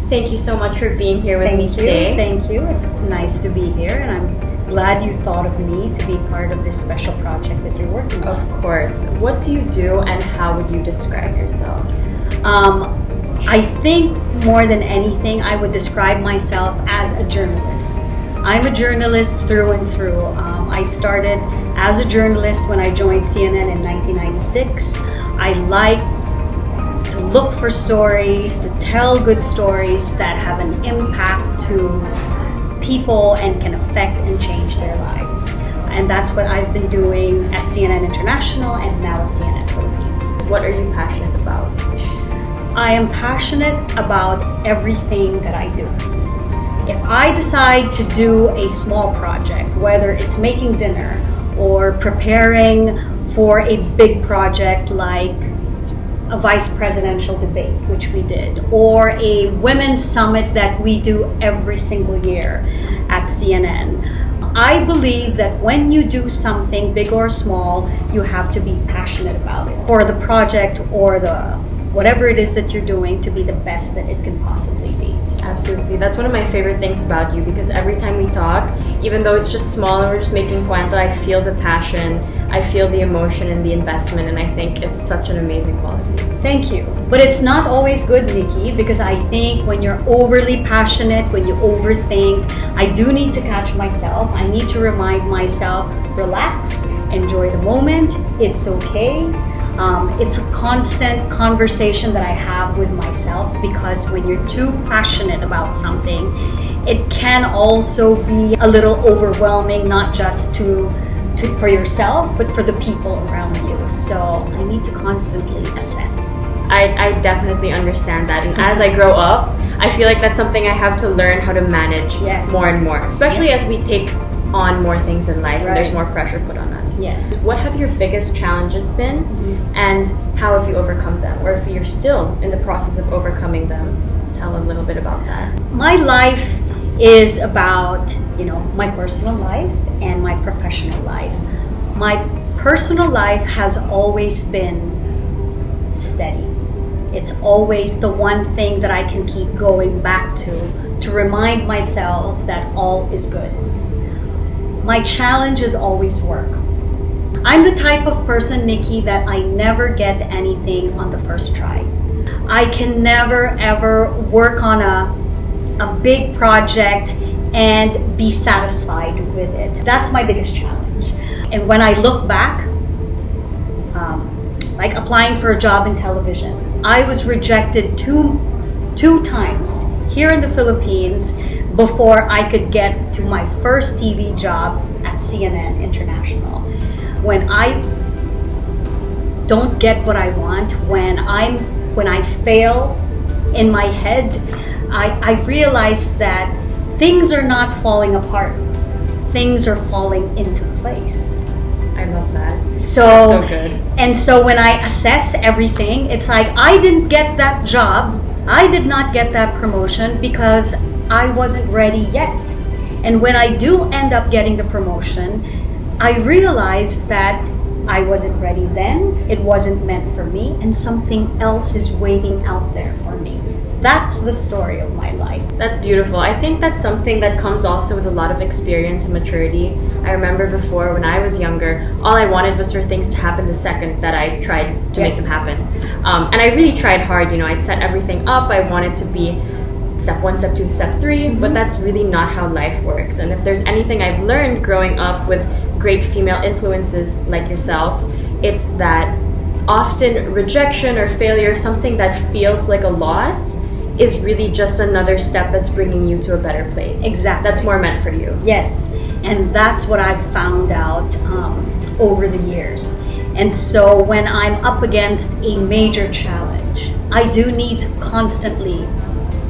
Thank you so much for being here with me today. Thank you. It's nice to be here, and I'm glad you thought of me to be part of this special project that you're working on. Of course. What do you do, and how would you describe yourself? I think more than anything, I would describe myself as a journalist. I'm a journalist through and through. I started as a journalist when I joined CNN in 1996. I like to look for stories, to tell good stories that have an impact to people and can affect and change their lives. And that's what I've been doing at CNN International and now at CNN Philippines. What are you passionate about? I am passionate about everything that I do. If I decide to do a small project, whether it's making dinner or preparing for a big project like a vice presidential debate, which we did, or a women's summit that we do every single year at CNN, I believe that when you do something big or small, you have to be passionate about it, for the project or whatever it is that you're doing to be the best that it can possibly be. Absolutely. That's one of my favorite things about you, because every time we talk, even though it's just small and we're just making cuento, I feel the passion, I feel the emotion and the investment, and I think it's such an amazing quality. Thank you. But it's not always good, Nikki, because I think when you're overly passionate, when you overthink, I do need to catch myself. I need to remind myself, relax, enjoy the moment, it's okay. It's a constant conversation that I have with myself, because when you're too passionate about something, it can also be a little overwhelming, not just for yourself, but for the people around you. So I need to constantly assess. I definitely understand that. And as I grow up, I feel like that's something I have to learn how to manage more and more, especially as we take on more things in life and there's more pressure put on us. Yes. What have your biggest challenges been, and how have you overcome them? Or if you're still in the process of overcoming them, tell a little bit about that. My life is about, my personal life and my professional life. My personal life has always been steady. It's always the one thing that I can keep going back to remind myself that all is good. My challenge is always work. I'm the type of person, Nikki, that I never get anything on the first try. I can never ever work on a big project and be satisfied with it. That's my biggest challenge. And when I look back, like applying for a job in television, I was rejected two times here in the Philippines before I could get to my first TV job at CNN International. When I don't get what I want, when I fail in my head, I realize that things are not falling apart. Things are falling into place. I love that. So good. And so when I assess everything, it's like I didn't get that job. I did not get that promotion because I wasn't ready yet. And when I do end up getting the promotion, I realized that I wasn't ready then, it wasn't meant for me, and something else is waiting out there for me. That's the story of my life. That's beautiful. I think that's something that comes also with a lot of experience and maturity. I remember before when I was younger, all I wanted was for things to happen the second that I tried to make them happen. And I really tried hard, I'd set everything up. I wanted to be step 1, step 2, step 3, but that's really not how life works. And if there's anything I've learned growing up with great female influences like yourself, it's that often rejection or failure, something that feels like a loss, is really just another step that's bringing you to a better place. Exactly. That's more meant for you. Yes, and that's what I've found out over the years. And so when I'm up against a major challenge, I do need to constantly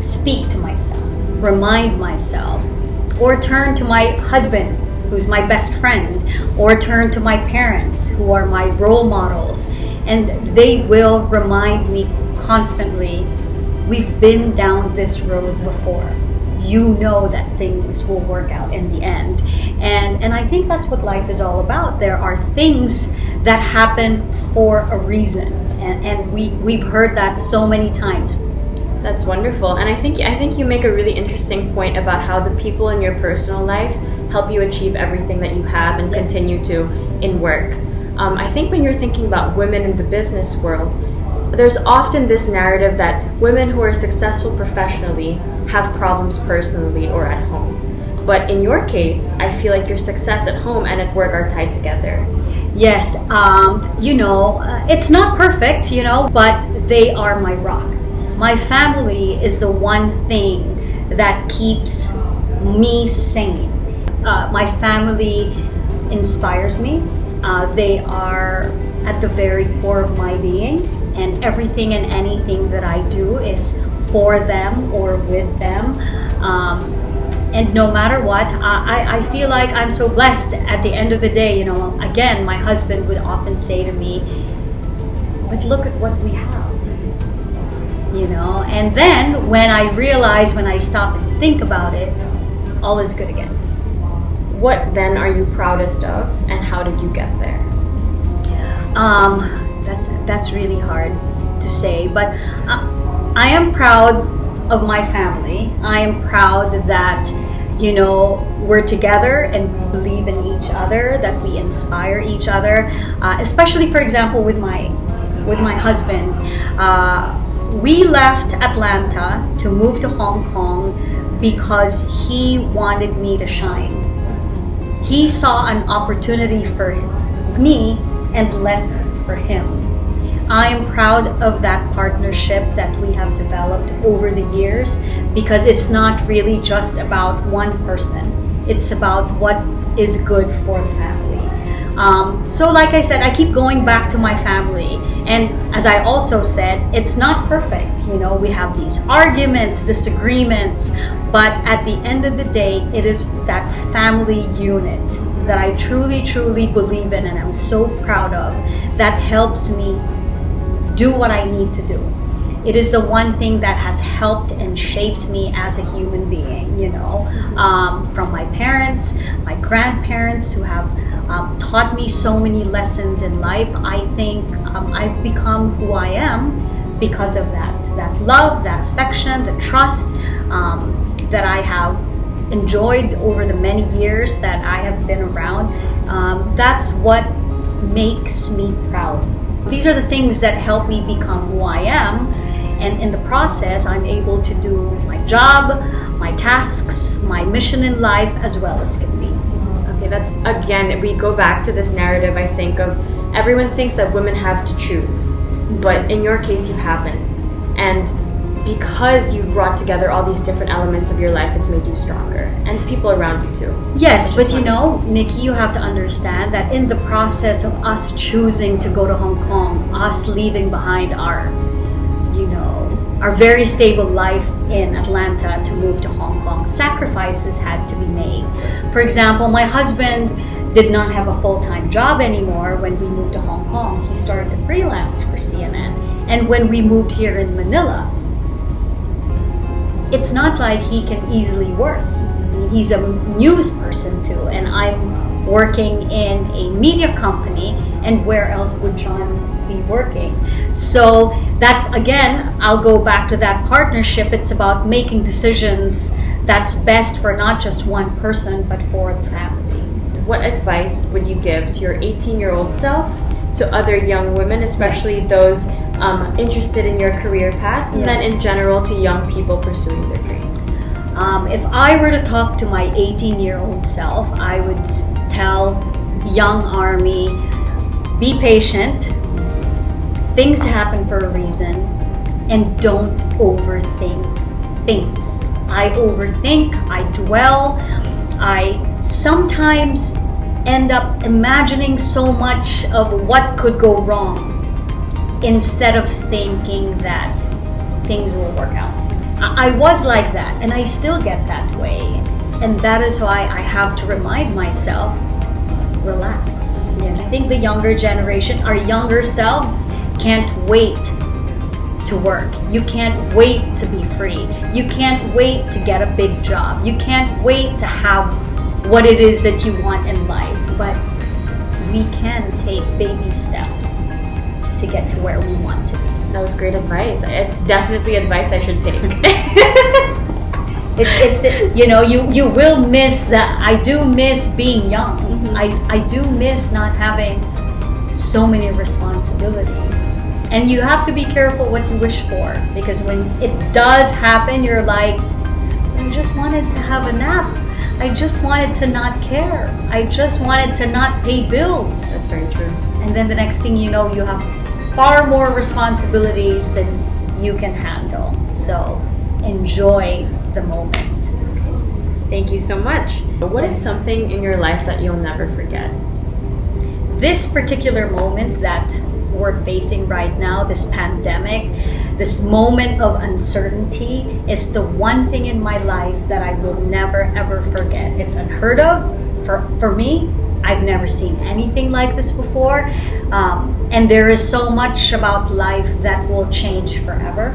speak to myself, remind myself, or turn to my husband, who's my best friend, or turn to my parents, who are my role models, and they will remind me constantly, we've been down this road before. You know that things will work out in the end. And I think that's what life is all about. There are things that happen for a reason. And we've heard that so many times. That's wonderful. And I think you make a really interesting point about how the people in your personal life help you achieve everything that you have and continue to in work. I think when you're thinking about women in the business world, there's often this narrative that women who are successful professionally have problems personally or at home. But in your case, I feel like your success at home and at work are tied together. Yes, it's not perfect, but they are my rock. My family is the one thing that keeps me sane. My family inspires me. They are at the very core of my being, and everything and anything that I do is for them or with them. And no matter what, I feel like I'm so blessed at the end of the day. Again, my husband would often say to me, but look at what we have. And then when I stop and think about it, all is good again. What then are you proudest of, and how did you get there? That's really hard to say, but I am proud of my family. I am proud that we're together and believe in each other, that we inspire each other. Especially, for example, with my husband, we left Atlanta to move to Hong Kong because he wanted me to shine. He saw an opportunity for me and less for him. I am proud of that partnership that we have developed over the years, because it's not really just about one person. It's about what is good for the family. So like I said, I keep going back to my family. And as I also said, it's not perfect. We have these arguments, disagreements, but at the end of the day, it is that family unit that I truly, truly believe in and I'm so proud of, that helps me do what I need to do. It is the one thing that has helped and shaped me as a human being, from my parents, my grandparents who have taught me so many lessons in life. I think I've become who I am because of that love, that affection, the trust that I have enjoyed over the many years that I have been around. That's what makes me proud. These are the things that help me become who I am, and in the process, I'm able to do my job, my tasks, my mission in life, as well as can be. Okay, that's, again, we go back to this narrative, I think, of everyone thinks that women have to choose, but in your case, you haven't. And because you've brought together all these different elements of your life, it's made you stronger, and people around you too. Yes, but Nikki, you have to understand that in the process of us choosing to go to Hong Kong, us leaving behind our very stable life in Atlanta to move to Hong Kong, sacrifices had to be made. For example, my husband did not have a full-time job anymore when we moved to Hong Kong. He started to freelance for CNN. And when we moved here in Manila, it's not like he can easily work. He's a news person too, and I'm working in a media company, and where else would John be working? So that, again, I'll go back to that partnership. It's about making decisions that's best for not just one person, but for the family. What advice would you give to your 18-year-old self, to other young women, especially those interested in your career path, and then in general to young people pursuing their dreams? If I were to talk to my 18-year-old self, I would tell young Armie, be patient, things happen for a reason, and don't overthink things. I overthink, I dwell, I sometimes end up imagining so much of what could go wrong instead of thinking that things will work out. I was like that, and I still get that way, and that is why I have to remind myself, relax. I think the younger generation, our younger selves, can't wait to work. You can't wait to be free. You can't wait to get a big job. You can't wait to have what it is that you want in life. But we can take baby steps to get to where we want to be. That was great advice. It's definitely advice I should take. It's you will miss that. I do miss being young. I do miss not having so many responsibilities. And you have to be careful what you wish for, because when it does happen, you're like, I just wanted to have a nap. I just wanted to not care. I just wanted to not pay bills. That's very true. And then the next thing you know, you have far more responsibilities than you can handle. So enjoy the moment. Thank you so much. What is something in your life that you'll never forget? This particular moment that we're facing right now, this pandemic, this moment of uncertainty, is the one thing in my life that I will never ever forget. It's unheard of for me. I've never seen anything like this before. And there is so much about life that will change forever.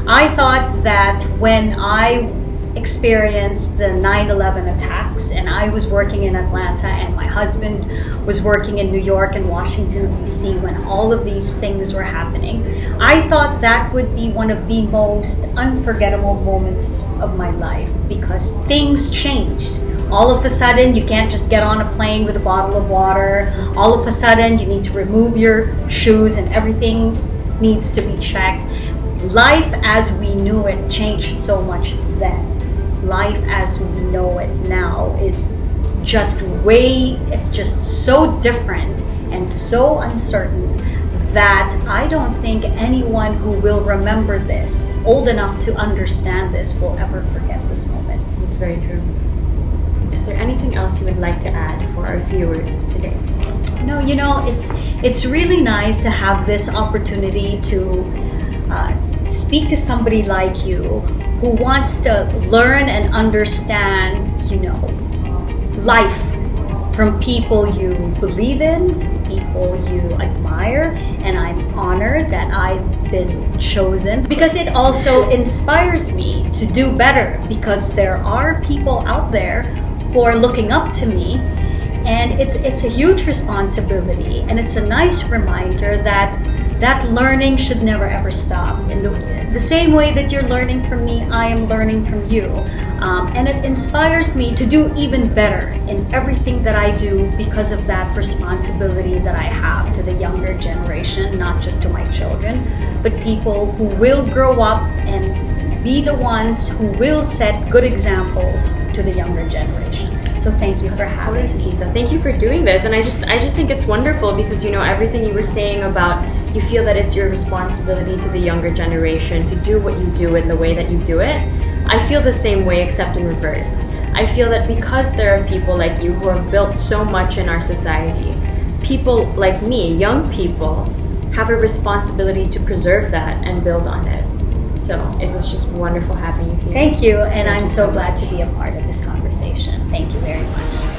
I thought that when I experienced the 9/11 attacks, and I was working in Atlanta and my husband was working in New York and Washington DC when all of these things were happening, I thought that would be one of the most unforgettable moments of my life, because things changed. All of a sudden, you can't just get on a plane with a bottle of water. All of a sudden, you need to remove your shoes and everything needs to be checked. Life as we knew it changed so much then. Life as we know it now is it's just so different and so uncertain that I don't think anyone who will remember this, old enough to understand this, will ever forget this moment. It's very true. Is there anything else you would like to add for our viewers today? No, it's really nice to have this opportunity to speak to somebody like you who wants to learn and understand, life from people you believe in, people you admire, and I'm honored that I've been chosen, because it also inspires me to do better, because there are people out there who are looking up to me, and it's a huge responsibility, and it's a nice reminder that learning should never ever stop. In the same way that you're learning from me, I am learning from you. And it inspires me to do even better in everything that I do, because of that responsibility that I have to the younger generation, not just to my children, but people who will grow up and be the ones who will set good examples to the younger generation. So thank you for having me. Thank you for doing this. And I just think it's wonderful, because everything you were saying about you feel that it's your responsibility to the younger generation to do what you do in the way that you do it. I feel the same way, except in reverse. I feel that because there are people like you who have built so much in our society, people like me, young people, have a responsibility to preserve that and build on it. So it was just wonderful having you here. Thank you, and I'm so glad to be a part of this conversation. Thank you very much.